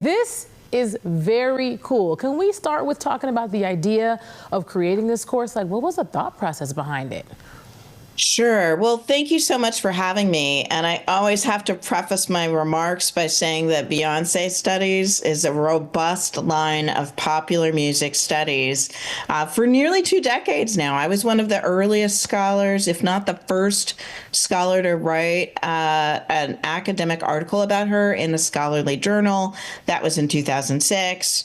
This is very cool. Can we start with talking about the idea of creating this course? Like, what was the thought process behind it? Sure. Well, thank you so much for having me. And I always have to preface my remarks by saying that Beyonce studies is a robust line of popular music studies for nearly 2 decades now. I was one of the earliest scholars, if not the first scholar to write an academic article about her in a scholarly journal. That was in 2006.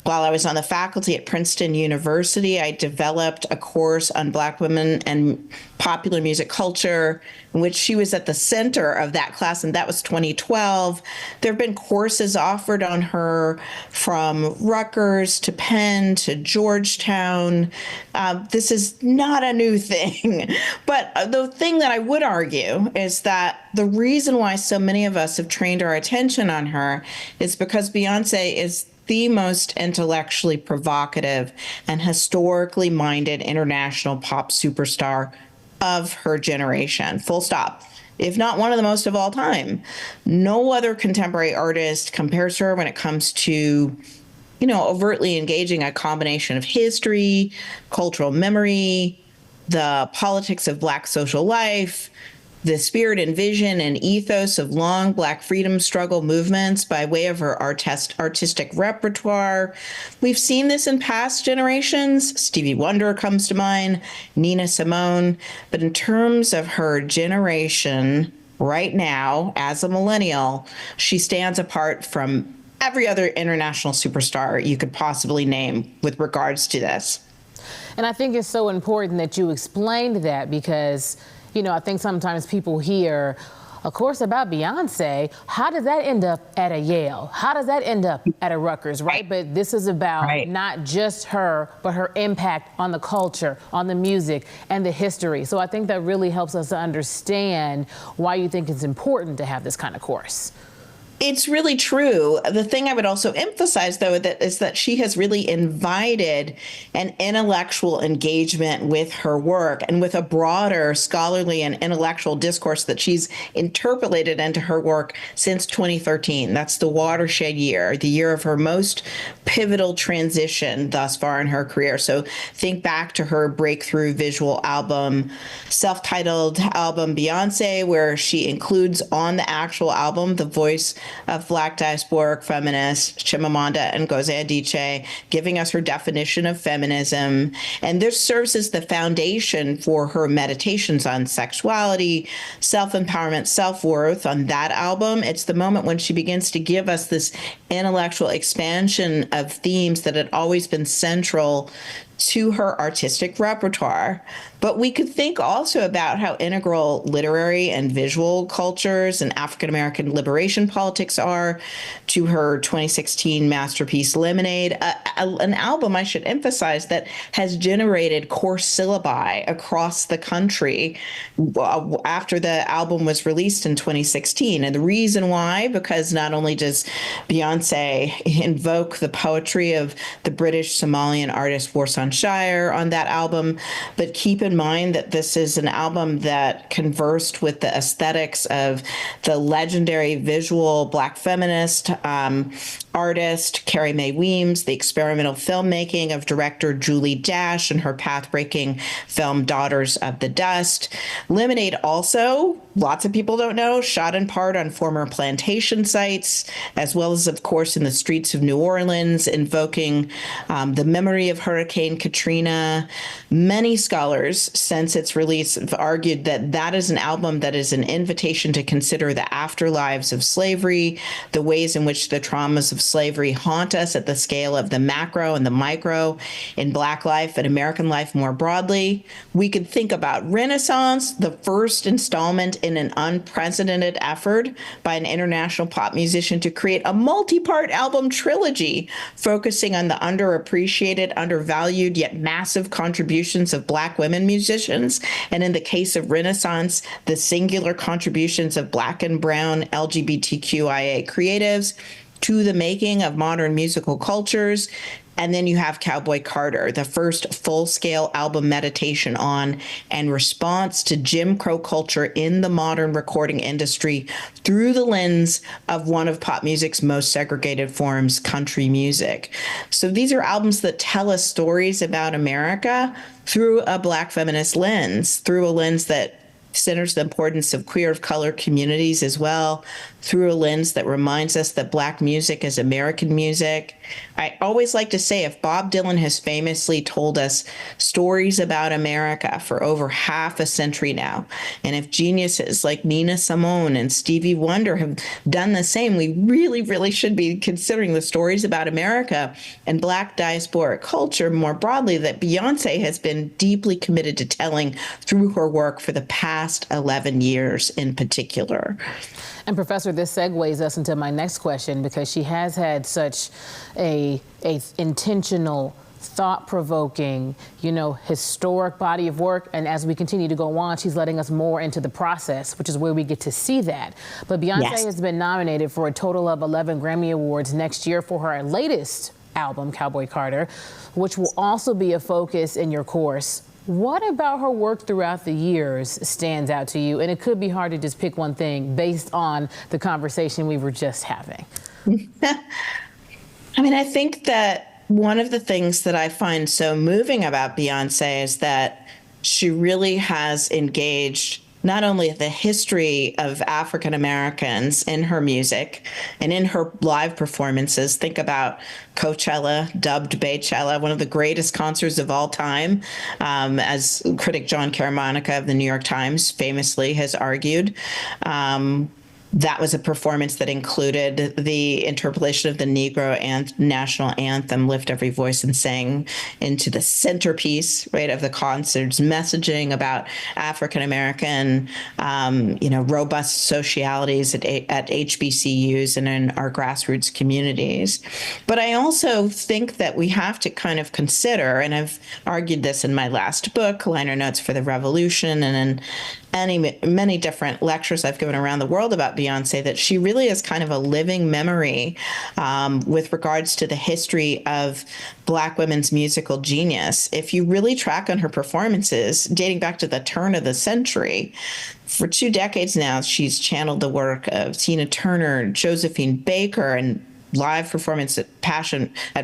While I was on the faculty at Princeton University, I developed a course on Black women and popular music culture, in which she was at the center of that class, and that was 2012. There have been courses offered on her from Rutgers to Penn to Georgetown. This is not a new thing. But the thing that I would argue is that the reason why so many of us have trained our attention on her is because Beyonce is the most intellectually provocative and historically minded international pop superstar of her generation. Full stop. If not one of the most of all time. No other contemporary artist compares her when it comes to, overtly engaging a combination of history, cultural memory, the politics of Black social life, the spirit and vision and ethos of long Black freedom struggle movements by way of her artistic repertoire. We've seen this in past generations. Stevie Wonder comes to mind, Nina Simone. But in terms of her generation right now, as a millennial, she stands apart from every other international superstar you could possibly name with regards to this. And I think it's so important that you explained that because I think sometimes people hear a course about Beyonce. How does that end up at a Yale? How does that end up at a Rutgers, right? But this is about not just her, but her impact on the culture, on the music, and the history. So I think that really helps us to understand why you think it's important to have this kind of course. It's really true. The thing I would also emphasize, though, is that she has really invited an intellectual engagement with her work and with a broader scholarly and intellectual discourse that she's interpolated into her work since 2013. That's the watershed year, the year of her most pivotal transition thus far in her career. So think back to her breakthrough visual album, self-titled album Beyonce, where she includes on the actual album the voice of Black diasporic feminists Chimamanda Ngozi Adichie, giving us her definition of feminism. And this serves as the foundation for her meditations on sexuality, self-empowerment, self-worth on that album. It's the moment when she begins to give us this intellectual expansion of themes that had always been central to her artistic repertoire. But we could think also about how integral literary and visual cultures and African-American liberation politics are to her 2016 masterpiece, Lemonade, an album, I should emphasize, that has generated course syllabi across the country after the album was released in 2016. And the reason why, because not only does Beyonce invoke the poetry of the British Somalian artist Warsan Shire on that album, but keep in mind that this is an album that conversed with the aesthetics of the legendary visual Black feminist artist Carrie Mae Weems, the experimental filmmaking of director Julie Dash and her path-breaking film Daughters of the Dust. Lemonade also, lots of people don't know, shot in part on former plantation sites, as well as, of course, in the streets of New Orleans, invoking the memory of Hurricane Katrina. Many scholars, since its release, have argued that that is an album that is an invitation to consider the afterlives of slavery, the ways in which the traumas of slavery haunt us at the scale of the macro and the micro in Black life and American life more broadly. We could think about Renaissance, the first installment in an unprecedented effort by an international pop musician to create a multi-part album trilogy focusing on the underappreciated, undervalued, yet massive contributions of Black women musicians. And in the case of Renaissance, the singular contributions of Black and brown LGBTQIA creatives to the making of modern musical cultures. And then you have Cowboy Carter, the first full-scale album meditation on and response to Jim Crow culture in the modern recording industry through the lens of one of pop music's most segregated forms, country music. So these are albums that tell us stories about America through a Black feminist lens, through a lens that centers the importance of queer of color communities as well, through a lens that reminds us that Black music is American music. I always like to say, if Bob Dylan has famously told us stories about America for over half a century now, and if geniuses like Nina Simone and Stevie Wonder have done the same, we really, really should be considering the stories about America and Black diasporic culture more broadly that Beyonce has been deeply committed to telling through her work for the past 11 years in particular. And Professor, this segues us into my next question, because she has had such a intentional, thought-provoking, historic body of work. And as we continue to go on, she's letting us more into the process, which is where we get to see that. But Beyonce has been nominated for a total of 11 Grammy Awards next year for her latest album, Cowboy Carter, which will also be a focus in your course. What about her work throughout the years stands out to you? And it could be hard to just pick one thing based on the conversation we were just having. I mean, I think that one of the things that I find so moving about Beyonce is that she really has engaged not only the history of African Americans in her music and in her live performances. Think about Coachella, dubbed Baychella, one of the greatest concerts of all time, as critic John Caramanica of the New York Times famously has argued. That was a performance that included the interpolation of the Negro national anthem, Lift Every Voice and Sing, into the centerpiece, right, of the concert's messaging about African-American, robust socialities at HBCUs and in our grassroots communities. But I also think that we have to kind of consider, and I've argued this in my last book, Liner Notes for the Revolution, and in many different lectures I've given around the world about Beyonce, that she really is kind of a living memory with regards to the history of Black women's musical genius. If you really track on her performances dating back to the turn of the century, for 2 decades now, she's channeled the work of Tina Turner, Josephine Baker, and live performance at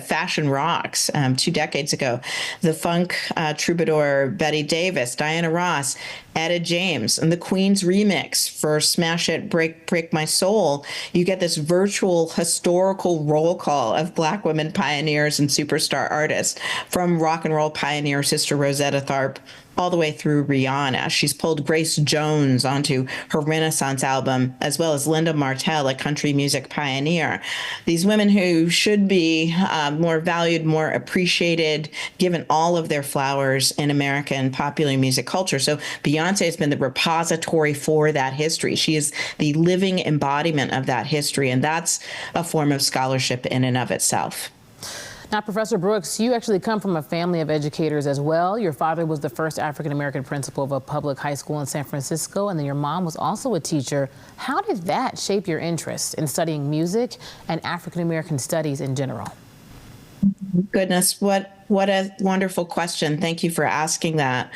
Fashion Rocks 2 decades ago. The funk troubadour Betty Davis, Diana Ross, Etta James, and the Queen's remix for Smash It, Break My Soul. You get this virtual historical roll call of Black women pioneers and superstar artists, from rock and roll pioneer Sister Rosetta Tharpe all the way through Rihanna. She's pulled Grace Jones onto her Renaissance album, as well as Linda Martell, a country music pioneer. These women who should be more valued, more appreciated, given all of their flowers in American popular music culture. So Beyonce has been the repository for that history. She is the living embodiment of that history, and that's a form of scholarship in and of itself. Now, Professor Brooks, you actually come from a family of educators as well. Your father was the first African-American principal of a public high school in San Francisco, and then your mom was also a teacher. How did that shape your interest in studying music and African-American studies in general? Goodness, what a wonderful question. Thank you for asking that.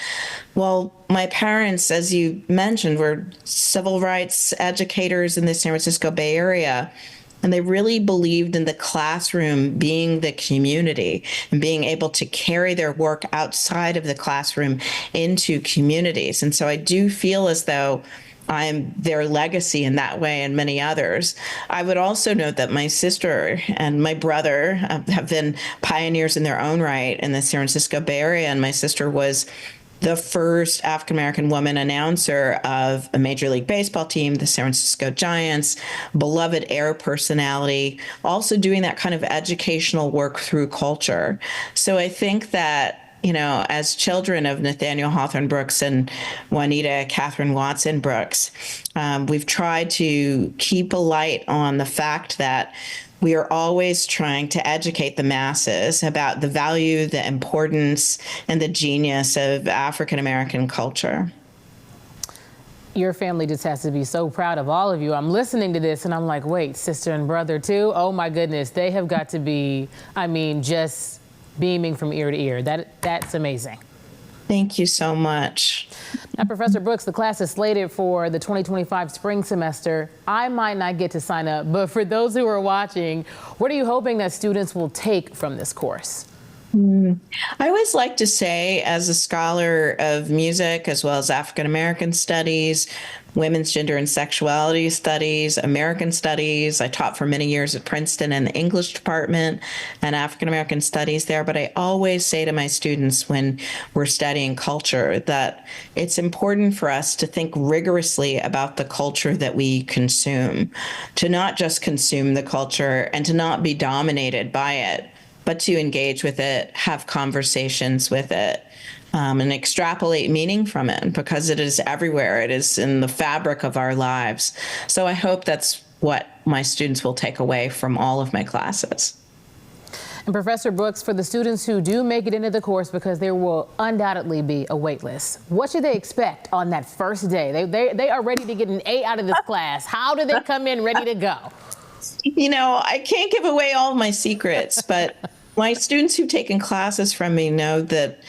Well, my parents, as you mentioned, were civil rights educators in the San Francisco Bay Area. And they really believed in the classroom being the community and being able to carry their work outside of the classroom into communities. And so I do feel as though I'm their legacy in that way, and many others. I would also note that my sister and my brother have been pioneers in their own right in the San Francisco Bay Area. And my sister was the first African-American woman announcer of a Major League Baseball team, the San Francisco Giants, beloved air personality, also doing that kind of educational work through culture. So I think that, as children of Nathaniel Hawthorne Brooks and Juanita Catherine Watson Brooks, we've tried to keep a light on the fact that we are always trying to educate the masses about the value, the importance, and the genius of African-American culture. Your family just has to be so proud of all of you. I'm listening to this and I'm like, wait, sister and brother too? Oh my goodness, they have got to be, just beaming from ear to ear. That's amazing. Thank you so much. Now, Professor Brooks, the class is slated for the 2025 spring semester. I might not get to sign up, but for those who are watching, what are you hoping that students will take from this course? I always like to say, as a scholar of music, as well as African American studies, women's gender and sexuality studies, American studies. I taught for many years at Princeton in the English department and African American studies there. But I always say to my students when we're studying culture that it's important for us to think rigorously about the culture that we consume, to not just consume the culture and to not be dominated by it, but to engage with it, have conversations with it, and extrapolate meaning from it, because it is everywhere. It is in the fabric of our lives. So I hope that's what my students will take away from all of my classes. And Professor Brooks, for the students who do make it into the course, because there will undoubtedly be a wait list, what should they expect on that first day? They are ready to get an A out of this class. How do they come in ready to go? You know, I can't give away all of my secrets, but my students who've taken classes from me know that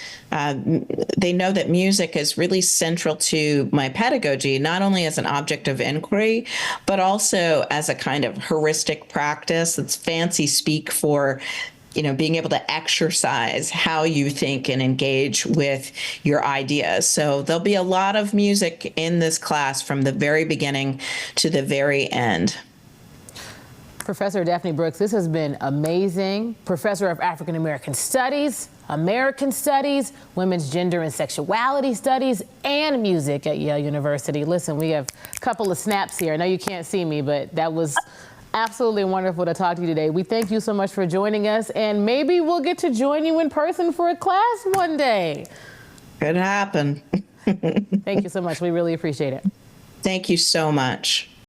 they know that music is really central to my pedagogy, not only as an object of inquiry, but also as a kind of heuristic practice. It's fancy speak for, you know, being able to exercise how you think and engage with your ideas. So there'll be a lot of music in this class from the very beginning to the very end. Professor Daphne Brooks, this has been amazing. Professor of African American Studies, American Studies, Women's Gender and Sexuality Studies, and Music at Yale University. Listen, we have a couple of snaps here. I know you can't see me, but that was absolutely wonderful to talk to you today. We thank you so much for joining us, and maybe we'll get to join you in person for a class one day. Could happen. Thank you so much. We really appreciate it. Thank you so much.